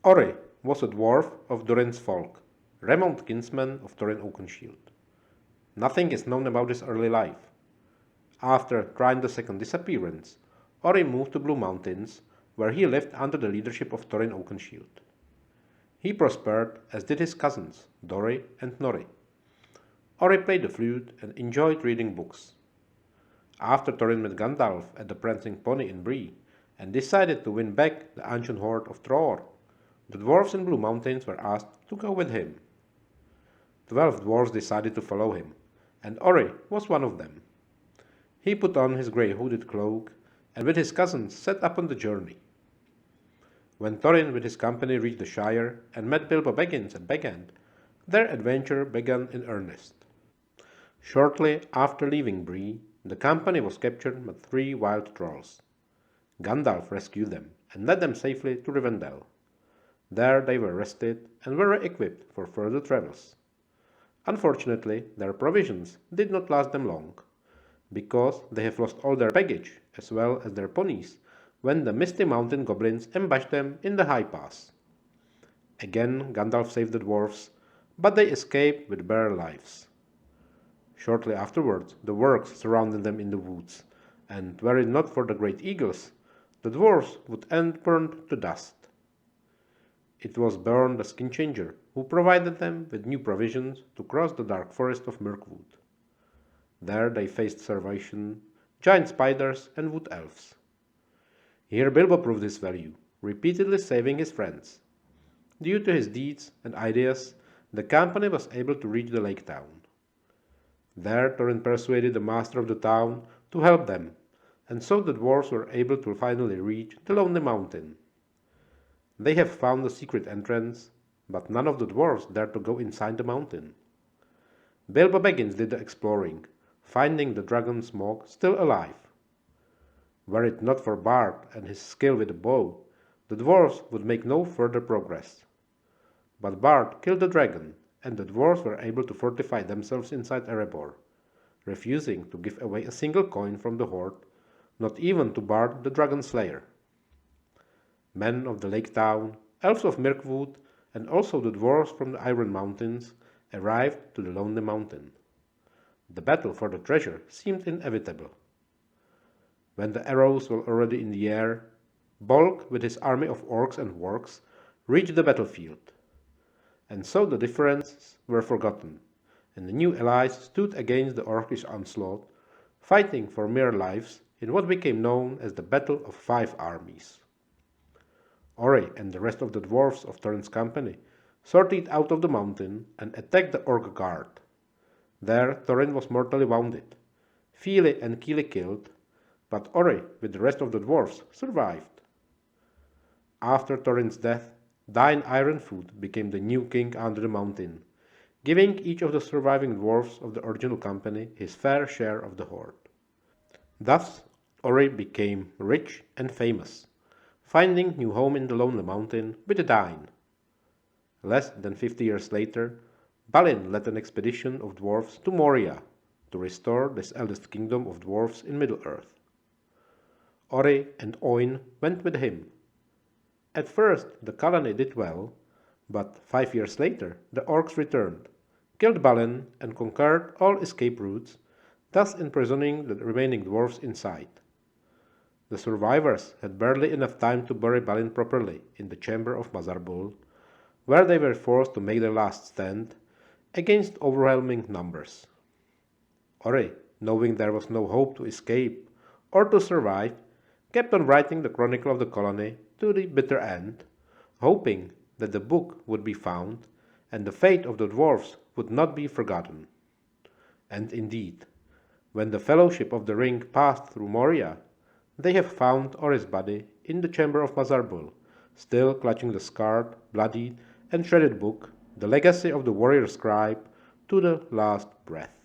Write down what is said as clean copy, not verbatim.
Ori was a dwarf of Durin's folk, remote kinsman of Thorin Oakenshield. Nothing is known about his early life. After Trine II's disappearance, Ori moved to Blue Mountains, where he lived under the leadership of Thorin Oakenshield. He prospered, as did his cousins, Dori and Nori. Ori played the flute and enjoyed reading books. After Thorin met Gandalf at the Prancing Pony in Bree and decided to win back the ancient hoard of Tror, the dwarves in Blue Mountains were asked to go with him. 12 dwarves decided to follow him, and Ori was one of them. He put on his grey hooded cloak and with his cousins set up on the journey. When Thorin with his company reached the Shire and met Bilbo Baggins at Bag End, their adventure began in earnest. Shortly after leaving Bree, the company was captured by 3 wild trolls. Gandalf rescued them and led them safely to Rivendell. There they were rested and were equipped for further travels. Unfortunately, their provisions did not last them long, because they have lost all their baggage as well as their ponies when the Misty Mountain goblins ambushed them in the High Pass. Again Gandalf saved the dwarfs, but they escaped with bare lives. Shortly afterwards, the Wargs surrounded them in the woods, and were it not for the great eagles, the dwarfs would end burned to dust. It was Bjorn the Skin Changer who provided them with new provisions to cross the dark forest of Mirkwood. There they faced starvation, giant spiders, and wood elves. Here Bilbo proved his value, repeatedly saving his friends. Due to his deeds and ideas, the company was able to reach the lake town. There Thorin persuaded the master of the town to help them, and so the dwarves were able to finally reach the Lonely Mountain. They have found a secret entrance, but none of the dwarves dared to go inside the mountain. Bilbo Baggins did the exploring, finding the dragon Smaug still alive. Were it not for Bard and his skill with the bow, the dwarves would make no further progress. But Bard killed the dragon, and the dwarves were able to fortify themselves inside Erebor, refusing to give away a single coin from the hoard, not even to Bard the Dragon Slayer. Men of the Lake Town, elves of Mirkwood, and also the dwarves from the Iron Mountains arrived to the Lonely Mountain. The battle for the treasure seemed inevitable. When the arrows were already in the air, Bolg, with his army of orcs and wargs, reached the battlefield. And so the differences were forgotten, and the new allies stood against the orcish onslaught, fighting for mere lives in what became known as the Battle of 5 Armies. Ori and the rest of the dwarfs of Thorin's company sortied out of the mountain and attacked the orc guard. There Thorin was mortally wounded, Fili and Kili killed, but Ori with the rest of the dwarfs survived. After Thorin's death, Dain Ironfoot became the new king under the mountain, giving each of the surviving dwarfs of the original company his fair share of the hoard. Thus Ori became rich and famous, finding new home in the Lonely Mountain with the Dain. Less than 50 years later, Balin led an expedition of dwarfs to Moria to restore this eldest kingdom of dwarfs in Middle-earth. Ori and Oin went with him. At first the colony did well, but 5 years later the orcs returned, killed Balin and conquered all escape routes, thus imprisoning the remaining dwarfs inside. The survivors had barely enough time to bury Balin properly in the chamber of Mazarbul, where they were forced to make their last stand against overwhelming numbers. Ori, knowing there was no hope to escape or to survive, kept on writing the chronicle of the colony to the bitter end, hoping that the book would be found and the fate of the dwarfs would not be forgotten. And indeed, when the Fellowship of the Ring passed through Moria, they have found Ori's body in the chamber of Mazarbul, still clutching the scarred, bloodied, and shredded book, the legacy of the warrior scribe, to the last breath.